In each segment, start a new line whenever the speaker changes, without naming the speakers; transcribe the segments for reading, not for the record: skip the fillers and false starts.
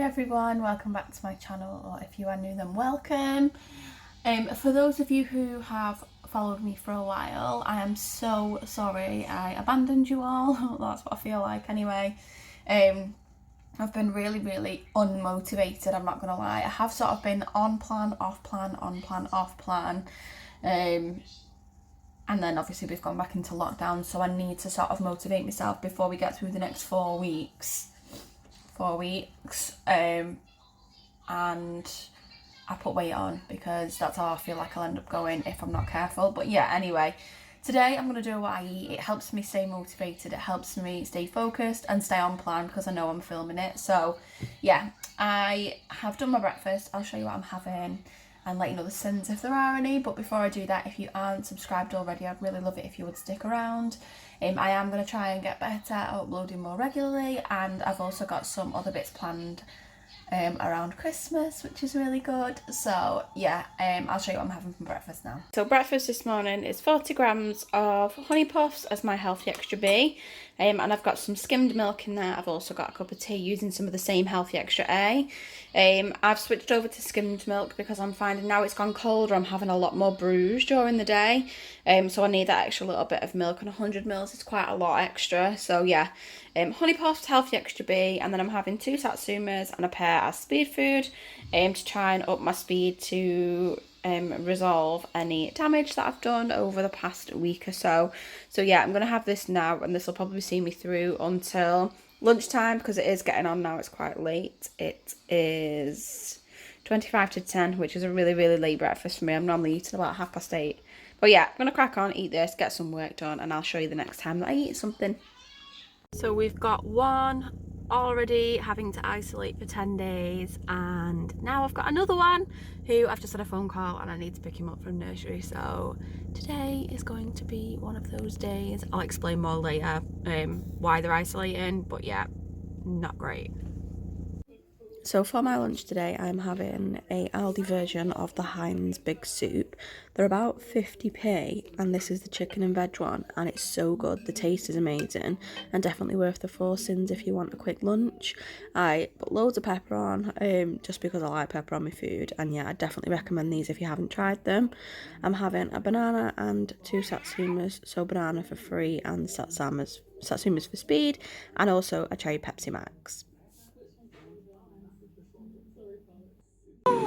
Everyone, welcome back to my channel, or if you are new then welcome. For those of you who have followed me for a while, I am so sorry I abandoned you all. That's what I feel like anyway. I've been really unmotivated, I'm not gonna lie. I have sort of been on plan, off plan, on plan, off plan, and then obviously we've gone back into lockdown, so I need to sort of motivate myself before we get through the next 4 weeks. And I put weight on because that's how I feel like I'll end up going if I'm not careful. But yeah, anyway, today I'm going to do what I eat. It helps me stay motivated, it helps me stay focused and stay on plan because I know I'm filming it. So yeah, I have done my breakfast. I'll show you what I'm having and let you know the Syns if there are any. But before I do that, if you aren't subscribed already, I'd really love it if you would stick around. I am going to try and get better at uploading more regularly, and I've also got some other bits planned around Christmas, which is really good. So yeah, I'll show you what I'm having for breakfast now. So breakfast this morning is 40 grams of honey puffs as my healthy extra B, and I've got some skimmed milk in there. I've also got a cup of tea using some of the same healthy extra A. I've switched over to skimmed milk because I'm finding now it's gone colder, I'm having a lot more brews during the day, so I need that extra little bit of milk, and 100 mils is quite a lot extra. So yeah, honey puffs, healthy extra B, and then I'm having 2 satsumas and a pear as speed food, to try and up my speed to resolve any damage that I've done over the past week or so. So yeah, I'm gonna have this now, and this will probably see me through until lunchtime because it is getting on now. It's quite late. It is 25 to 10, which is a really late breakfast for me. I'm normally eating about 8:30. But yeah, I'm gonna crack on, eat this, get some work done, and I'll show you the next time that I eat something. So we've got one already having to isolate for 10 days, and now I've got another one who I've just had a phone call and I need to pick him up from nursery. So today is going to be one of those days. I'll explain more later why they're isolating, but yeah, not great. So for my lunch today, I'm having a Aldi version of the Heinz Big Soup. They're about 50p, and this is the chicken and veg one, and it's so good. The taste is amazing, and definitely worth the 4 Syns if you want a quick lunch. I put loads of pepper on, just because I like pepper on my food, and yeah, I definitely recommend these if you haven't tried them. I'm having a banana and 2 satsumas, so banana for free and satsumas for speed, and also a cherry Pepsi Max.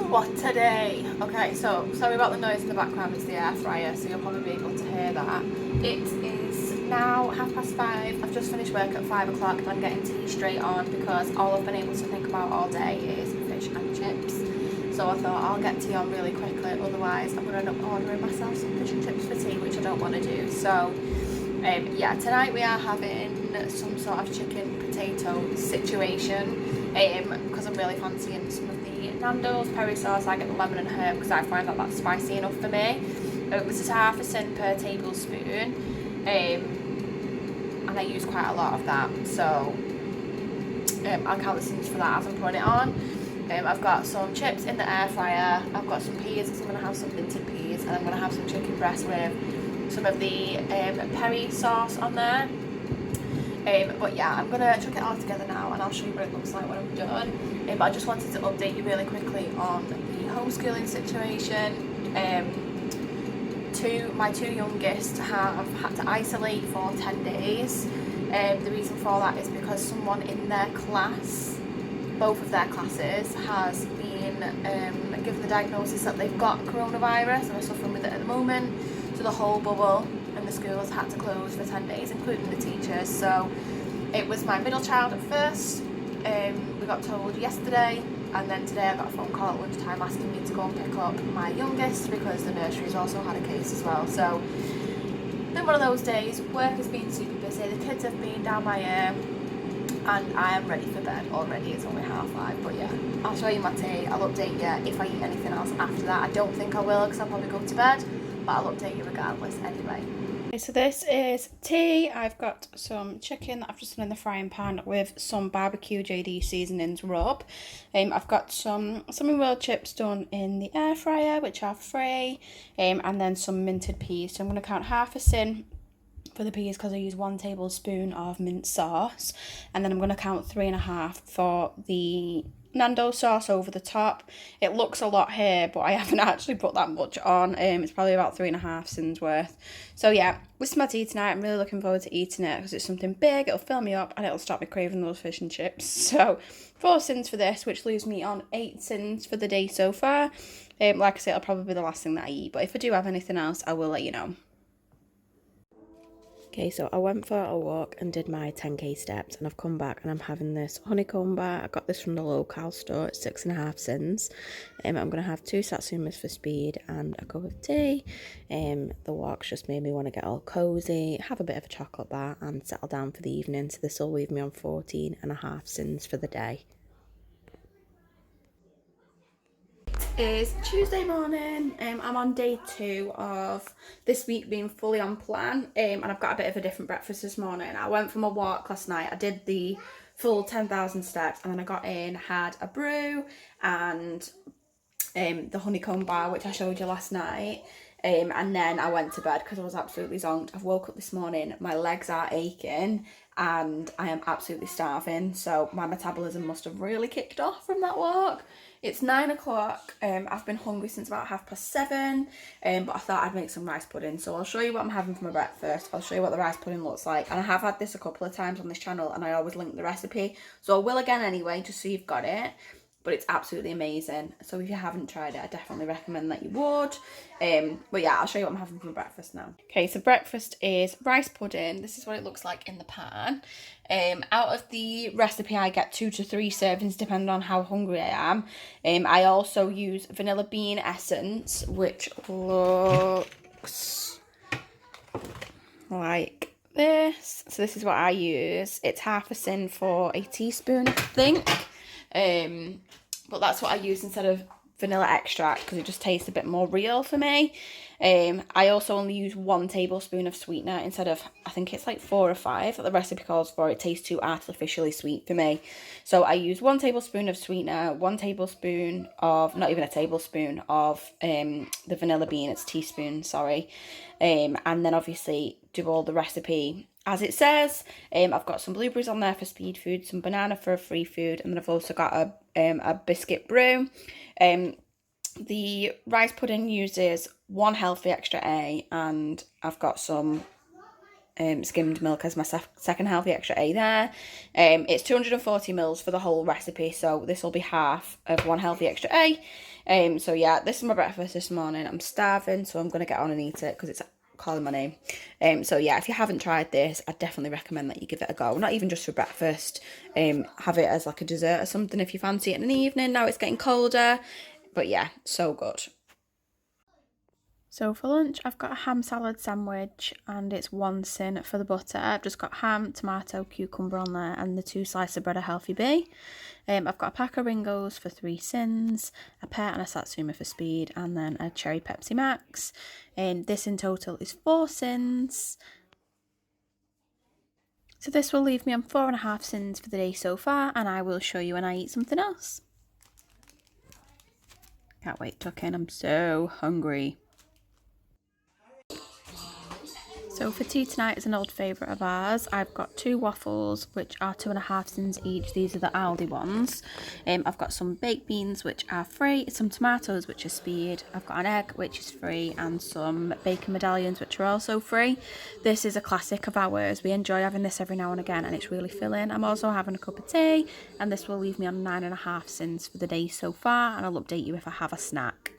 What today? Okay, so sorry about the noise in the background, it's the air fryer, so you'll probably be able to hear that. It is now 5:30. I've just finished work at 5 o'clock and I'm getting tea straight on because all I've been able to think about all day is fish and chips. So I thought I'll get tea on really quickly, otherwise I'm going to end up ordering myself some fish and chips for tea, which I don't want to do. So yeah, tonight we are having some sort of chicken potato situation, because I'm really fancying some of the Nando's peri sauce. I get the lemon and herb because I find that that's spicy enough for me. This is half a Syn per tablespoon, and I use quite a lot of that, so I'll count the Syns for that as I'm putting it on. I've got some chips in the air fryer, I've got some peas because I'm going to have some minted peas, and I'm going to have some chicken breast with some of the peri sauce on there. But yeah, I'm going to chuck it all together now and I'll show you what it looks like when I'm done. But I just wanted to update you really quickly on the homeschooling situation. My two youngest have had to isolate for 10 days. The reason for that is because someone in their class, both of their classes, has been given the diagnosis that they've got coronavirus and are suffering with it at the moment. So the whole bubble and the schools had to close for 10 days, including the teachers. So it was my middle child at first. We got told yesterday, and then today I got a phone call at lunchtime asking me to go and pick up my youngest because the nursery's also had a case as well. So been one of those days. Work has been super busy, the kids have been down my ear, and I am ready for bed already. It's only 5:30, but yeah, I'll show you my tea. I'll update you if I eat anything else after that. I don't think I will because I'll probably go to bed, but I'll update you regardless anyway. Okay, so this is tea. I've got some chicken that I've just done in the frying pan with some barbecue JD seasonings rub. I've got some cinnamon roll chips done in the air fryer, which are free, and then some minted peas. So I'm going to count half a sin for the peas because I use 1 tablespoon of mint sauce, and then I'm going to count 3.5 for the Nando sauce over the top. It looks a lot here, but I haven't actually put that much on. It's probably about 3.5 Syns worth. So yeah, this is my tea tonight. I'm really looking forward to eating it because it's something big. It'll fill me up and it'll stop me craving those fish and chips. So 4 Syns for this, which leaves me on 8 Syns for the day so far. Like I said, it'll probably be the last thing that I eat, but if I do have anything else, I will let you know. Okay, so I went for a walk and did my 10k steps, and I've come back and I'm having this honeycomb bar. I got this from the local store at 6.5 Syns. I'm going to have 2 satsumas for speed and a cup of tea. The walk's just made me want to get all cozy, have a bit of a chocolate bar and settle down for the evening. So this will leave me on 14.5 Syns for the day. Is Tuesday morning. I'm on day 2 of this week being fully on plan, and I've got a bit of a different breakfast this morning. I went for my walk last night. I did the full 10,000 steps, and then I got in, had a brew and the honeycomb bar, which I showed you last night, and then I went to bed because I was absolutely zonked. I've woke up this morning, my legs are aching and I am absolutely starving, so my metabolism must have really kicked off from that walk. It's 9 o'clock. I've been hungry since about 7:30, but I thought I'd make some rice pudding. So I'll show you what I'm having for my breakfast. I'll show you what the rice pudding looks like. And I have had this a couple of times on this channel and I always link the recipe. So I will again anyway, just so you've got it. But it's absolutely amazing. So if you haven't tried it, I definitely recommend that you would. But yeah, I'll show you what I'm having for breakfast now. Okay, so breakfast is rice pudding. This is what it looks like in the pan. Out of the recipe, I get 2 to 3 servings depending on how hungry I am. I also use vanilla bean essence, which looks like this. So this is what I use. It's half a Syn for a teaspoon, I think. But that's what I use instead of vanilla extract because it just tastes a bit more real for me. I also only use 1 tablespoon of sweetener instead of, I think it's like 4 or 5 that the recipe calls for. It tastes too artificially sweet for me. So I use 1 tablespoon of sweetener, 1 tablespoon of, not even a tablespoon of the vanilla bean, it's teaspoon, sorry. And then obviously do all the recipe as it says. I've got some blueberries on there for speed food, some banana for a free food, and then I've also got a biscuit brew. The rice pudding uses 1 healthy extra A, and I've got some skimmed milk as my second healthy extra A there. It's 240 mils for the whole recipe, so this will be half of 1 healthy extra A. So yeah, this is my breakfast this morning. I'm starving, so I'm going to get on and eat it because it's calling my name. So yeah, if you haven't tried this, I definitely recommend that you give it a go. Not even just for breakfast. Have it as like a dessert or something if you fancy it in the evening. Now it's getting colder. But yeah, so good. So for lunch, I've got a ham salad sandwich and it's 1 Syn for the butter. I've just got ham, tomato, cucumber on there and the 2 slices of bread of Healthy Bee. I've got a pack of Ringos for 3 Syns, a pear and a satsuma for speed, and then a cherry Pepsi Max. This in total is 4 Syns. So this will leave me on 4.5 Syns for the day so far, and I will show you when I eat something else. Can't wait to tuck in, I'm so hungry. So for tea tonight is an old favourite of ours. I've got 2 waffles, which are 2.5 Syns each. These are the Aldi ones. I've got some baked beans, which are free, some tomatoes, which are speed. I've got an egg, which is free, and some bacon medallions, which are also free. This is a classic of ours. We enjoy having this every now and again, and it's really filling. I'm also having a cup of tea, and this will leave me on 9.5 Syns for the day so far, and I'll update you if I have a snack.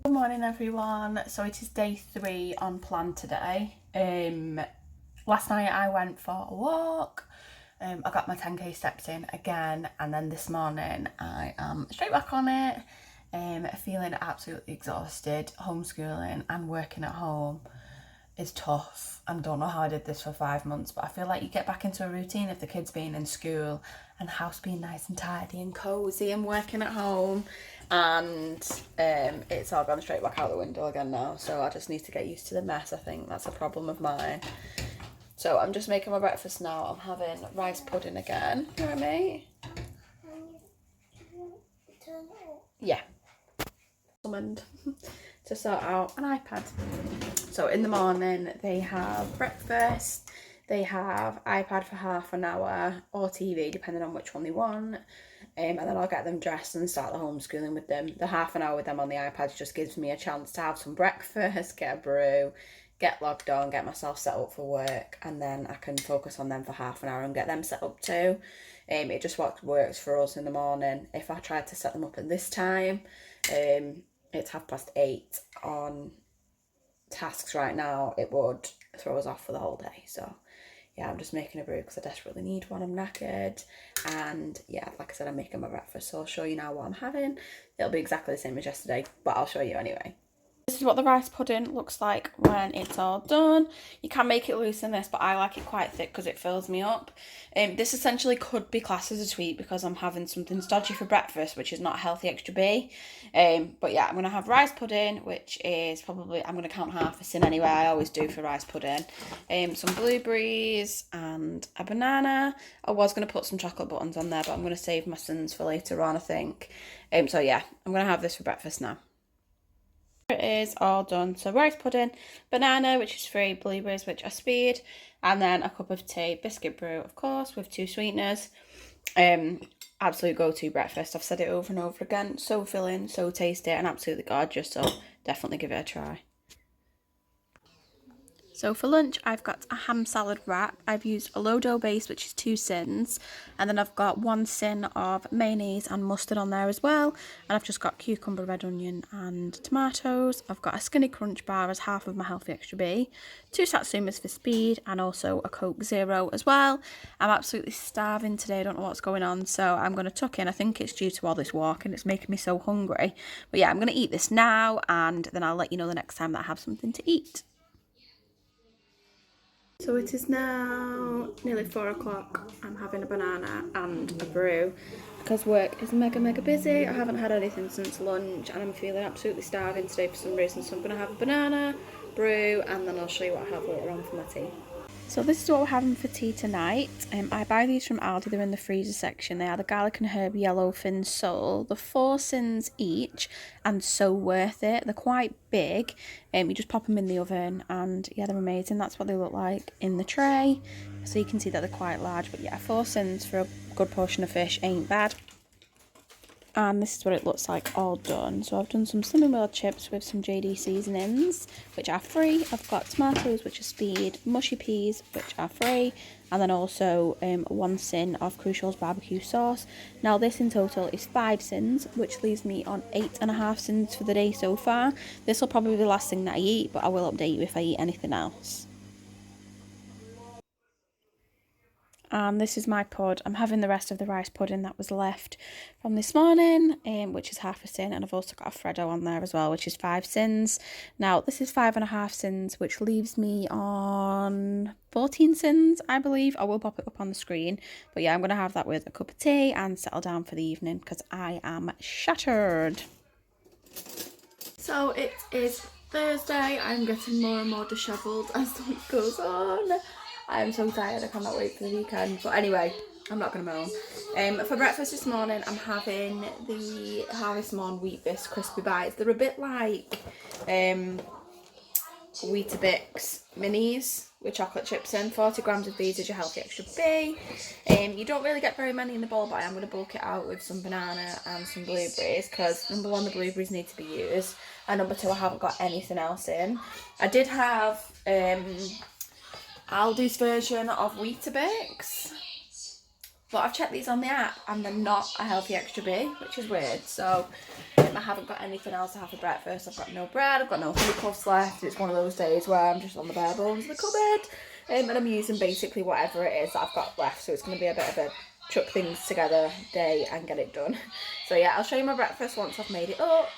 Good morning everyone. So it is day 3 on plan today. Last night I went for a walk. I got my 10k steps in again, and then this morning I am straight back on it. Feeling absolutely exhausted, homeschooling and working at home. is tough. I don't know how I did this for 5 months, but I feel like you get back into a routine of the kids being in school and the house being nice and tidy and cozy and working at home, and it's all gone straight back out the window again now. So I just need to get used to the mess. I think that's a problem of mine. So I'm just making my breakfast now. I'm having rice pudding again. You alright, mate? Yeah. Summoned to sort out an iPad. So in the morning they have breakfast, they have iPad for half an hour or TV depending on which one they want, and then I'll get them dressed and start the homeschooling with them. The half an hour with them on the iPad just gives me a chance to have some breakfast, get a brew, get logged on, get myself set up for work, and then I can focus on them for half an hour and get them set up too. It just works for us in the morning. If I tried to set them up at this time, it's 8:30 on tasks right now, it would throw us off for the whole day. So yeah, I'm just making a brew because I desperately need one. I'm knackered, and yeah, like I said, I'm making my breakfast, so I'll show you now what I'm having. It'll be exactly the same as yesterday, but I'll show you anyway. This is what the rice pudding looks like when it's all done. You can make it loose in this, but I like it quite thick because it fills me up. This essentially could be classed as a treat because I'm having something stodgy for breakfast, which is not a healthy extra B. But yeah, I'm going to have rice pudding, which is probably, I'm going to count half a sin anyway, I always do for rice pudding. Some blueberries and a banana. I was going to put some chocolate buttons on there, but I'm going to save my Syns for later on, I think. So yeah, I'm going to have this for breakfast now. It is all done. So rice pudding, banana, which is free, blueberries, which are speed, and then a cup of tea, biscuit brew, of course, with 2 sweeteners. Absolute go-to breakfast. I've said it over and over again. So filling, so tasty, and absolutely gorgeous. So definitely give it a try. So for lunch, I've got a ham salad wrap. I've used a low dough base, which is 2 Syns, and then I've got 1 sin of mayonnaise and mustard on there as well. And I've just got cucumber, red onion and tomatoes. I've got a skinny crunch bar as half of my healthy extra B, 2 satsumas for speed, and also a Coke Zero as well. I'm absolutely starving today. I don't know what's going on, so I'm going to tuck in. I think it's due to all this walking. It's making me so hungry. But yeah, I'm going to eat this now, and then I'll let you know the next time that I have something to eat. So it is now nearly 4 o'clock. I'm having a banana and a brew because work is mega busy. I haven't had anything since lunch and I'm feeling absolutely starving today for some reason. So I'm going to have a banana, brew, and then I'll show you what I have later on for my tea. So this is what we're having for tea tonight. I buy these from Aldi, they're in the freezer section. They are the garlic and herb yellowfin sole. They're 4 Syns each and so worth it. They're quite big. You just pop them in the oven and yeah, they're amazing. That's what they look like in the tray. So you can see that they're quite large, but yeah, 4 Syns for a good portion of fish ain't bad. And this is what it looks like all done. So I've done some cinnamon roll chips with some JD seasonings, which are free. I've got tomatoes, which are speed, mushy peas, which are free, and then also 1 Syn of Crucial's barbecue sauce. Now this in total is 5 Syns, which leaves me on 8.5 Syns for the day so far. This will probably be the last thing that I eat, but I will update you if I eat anything else. And this is my pud. I'm having the rest of the rice pudding that was left from this morning, which is half a Syn, and I've also got a Freddo on there as well, which is 5 Syns. Now this is 5.5 Syns, which leaves me on 14 Syns, I believe. I will pop it up on the screen, but yeah, I'm going to have that with a cup of tea and settle down for the evening because I am shattered. So it is Thursday. I'm getting more and more dishevelled as the week goes on. I'm so tired, I cannot wait for the weekend. But anyway, I'm not going to moan. For breakfast this morning, I'm having the Harvest Morn Wheat Bisc Crispy Bites. They're a bit like Weetabix Minis with chocolate chips in. 40 grams of these is your healthy extra B. You don't really get very many in the bowl, but I'm going to bulk it out with some banana and some blueberries because number 1, the blueberries need to be used, and number 2, I haven't got anything else in. I did have Aldi's version of Weetabix, but I've checked these on the app and they're not a healthy extra B, which is weird. So I haven't got anything else to have for breakfast. I've got no bread, I've got no honey puffs left. It's one of those days where I'm just on the bare bones of the cupboard, and I'm using basically whatever it is that I've got left. So it's going to be a bit of a chuck things together day and get it done. So yeah, I'll show you my breakfast once I've made it up.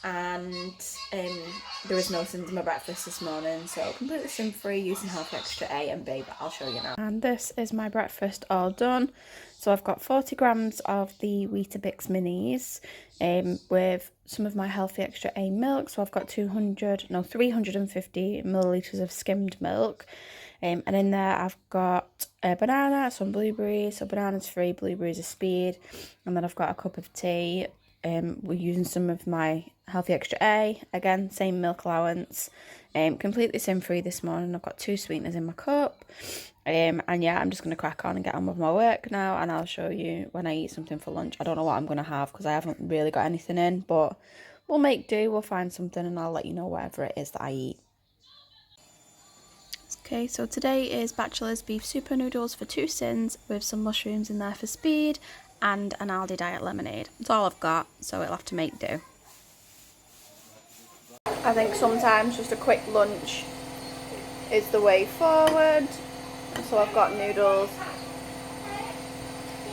and there was no Syns in my breakfast this morning, so completely sin free using Healthy Extra A and B, but I'll show you now. And this is my breakfast all done. So I've got 40 grams of the Weetabix minis with some of my Healthy Extra A milk. So I've got 350 millilitres of skimmed milk. And in there I've got a banana, some blueberries. So bananas free, blueberries are speed. And then I've got a cup of tea. We're using some of my Healthy Extra A. Again, same milk allowance. Completely sin free this morning. I've got 2 sweeteners in my cup. And yeah, I'm just going to crack on and get on with my work now, and I'll show you when I eat something for lunch. I don't know what I'm going to have because I haven't really got anything in, but we'll make do, we'll find something, and I'll let you know whatever it is that I eat. Okay, so today is Bachelor's Beef Super Noodles for 2 Syns with some mushrooms in there for speed and an Aldi Diet lemonade. That's all I've got, so it'll have to make do. I think sometimes just a quick lunch is the way forward. So I've got noodles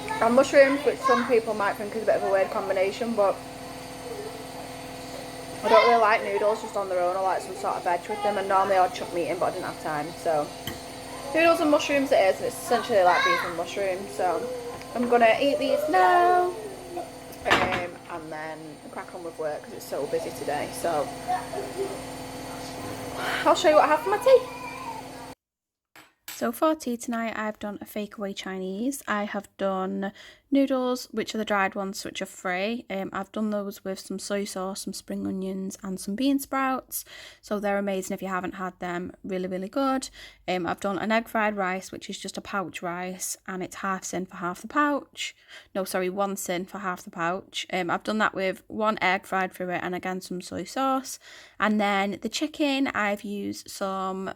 and mushrooms, which some people might think is a bit of a weird combination, but I don't really like noodles just on their own. I like some sort of veg with them, and normally I'd chuck meat in, but I didn't have time. So noodles and mushrooms it is, and it's essentially like beef and mushrooms. So I'm going to eat these now and then crack on with work because it's so busy today. So I'll show you what I have for my tea. So for tea tonight, I've done a fake away Chinese. I have done noodles, which are the dried ones, which are free. I've done those with some soy sauce, some spring onions, and some bean sprouts. So they're amazing if you haven't had them. Really, really good. I've done an egg fried rice, which is just a pouch rice, and it's half Syn for half the pouch. No, sorry, 1 Syn for half the pouch. I've done that with 1 egg fried through it, and again some soy sauce. And then the chicken, I've used some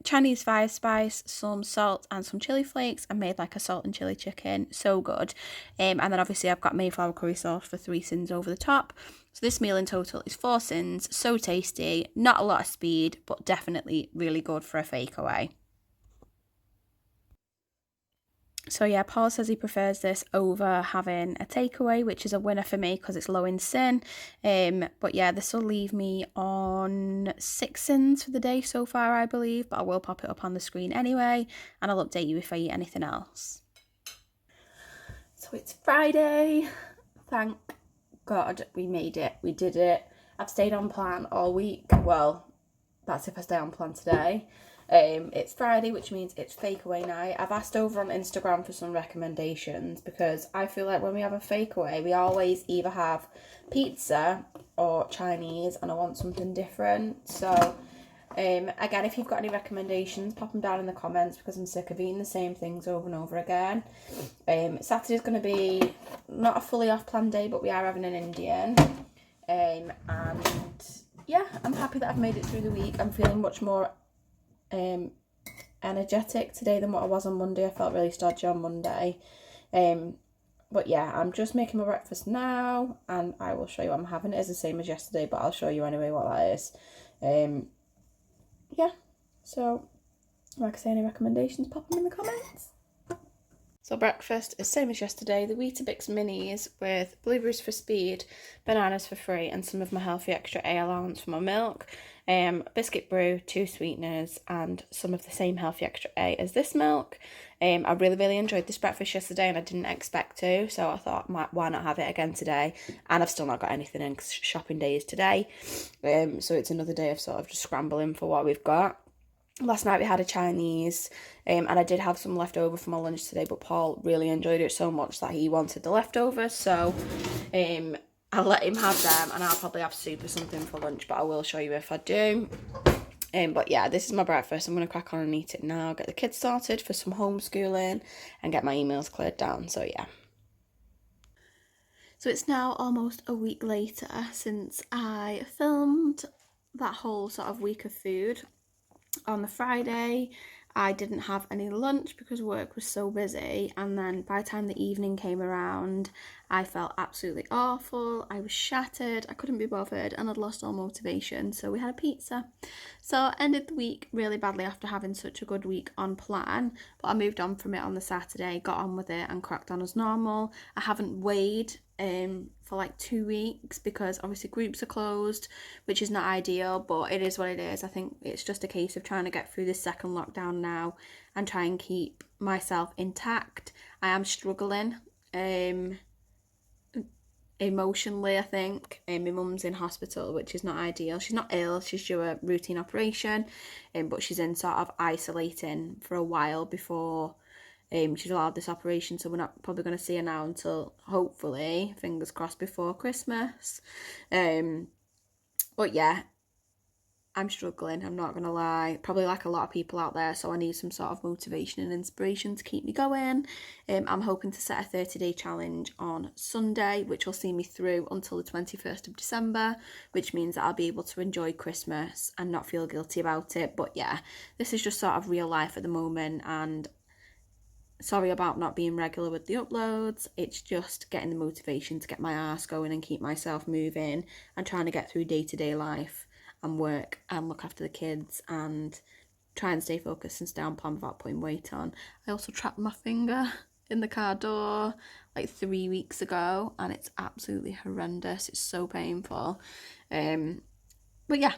Chinese fire spice, some salt and some chili flakes, and made like a salt and chili chicken. So good. And then obviously I've got Mayflower curry sauce for 3 Syns over the top. So this meal in total is 4 Syns. So tasty, not a lot of speed, but definitely really good for a fake away. So yeah, Paul says he prefers this over having a takeaway, which is a winner for me because it's low in Syn. But yeah, this will leave me on 6 Syns for the day so far, I believe. But I will pop it up on the screen anyway, and I'll update you if I eat anything else. So it's Friday. Thank God we made it. We did it. I've stayed on plan all week. Well, that's if I stay on plan today. It's Friday, which means it's fake away night. I've asked over on Instagram for some recommendations because I feel like when we have a fake away, we always either have pizza or Chinese, and I want something different. So again, if you've got any recommendations, pop them down in the comments because I'm sick of eating the same things over and over again. Saturday's going to be not a fully off plan day, but we are having an Indian. And yeah, I'm happy that I've made it through the week. I'm feeling much more energetic today than what I was on Monday. I felt really stodgy on Monday. But yeah, I'm just making my breakfast now, and I will show you what I'm having. It is the same as yesterday, but I'll show you anyway what that is. Yeah, so like I say, any recommendations, pop them in the comments. So breakfast is same as yesterday, the Weetabix minis with blueberries for speed, bananas for free, and some of my Healthy Extra A allowance for my milk. Biscuit brew, 2 sweeteners, and some of the same Healthy Extra A as this milk. I really enjoyed this breakfast yesterday, and I didn't expect to, so I thought, why not have it again today? And I've still not got anything in because shopping day is today. So it's another day of sort of just scrambling for what we've got. Last night we had a Chinese, and I did have some leftover for my lunch today, but Paul really enjoyed it so much that he wanted the leftovers, so I'll let him have them, and I'll probably have soup or something for lunch, but I will show you if I do. But yeah, this is my breakfast. I'm going to crack on and eat it now, get the kids started for some homeschooling, and get my emails cleared down, so yeah. So it's now almost a week later since I filmed that whole sort of week of food. On the Friday, I didn't have any lunch because work was so busy, and then by the time the evening came around, I felt absolutely awful. I was shattered, I couldn't be bothered, and I'd lost all motivation, so we had a pizza. So I ended the week really badly after having such a good week on plan, but I moved on from it on the Saturday, got on with it and cracked on as normal. I haven't weighed for like 2 weeks, because obviously groups are closed, which is not ideal, but it is what it is. I think it's just a case of trying to get through this second lockdown now and try and keep myself intact. I am struggling emotionally, I think. My mum's in hospital, which is not ideal. She's not ill, she's due a routine operation, but she's in sort of isolating for a while before she's allowed this operation, so we're not probably going to see her now until, hopefully, fingers crossed, before Christmas. But yeah, I'm struggling, I'm not going to lie. Probably like a lot of people out there, so I need some sort of motivation and inspiration to keep me going. I'm hoping to set a 30-day challenge on Sunday, which will see me through until the 21st of December, which means that I'll be able to enjoy Christmas and not feel guilty about it. But yeah, this is just sort of real life at the moment, and sorry about not being regular with the uploads. It's just getting the motivation to get my arse going and keep myself moving and trying to get through day-to-day life and work and look after the kids and try and stay focused and stay on plan without putting weight on. I also trapped my finger in the car door like 3 weeks ago, and it's absolutely horrendous. It's so painful. But yeah,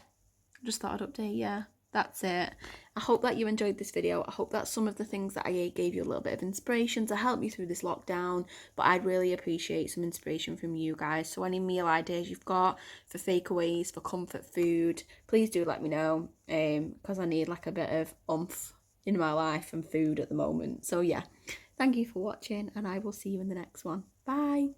just thought I'd update you. That's it. I hope that you enjoyed this video. I hope that some of the things that I ate gave you a little bit of inspiration to help me through this lockdown, but I'd really appreciate some inspiration from you guys. So any meal ideas you've got for takeaways, for comfort food, please do let me know, because I need like a bit of oomph in my life and food at the moment. So yeah, thank you for watching, and I will see you in the next one. Bye.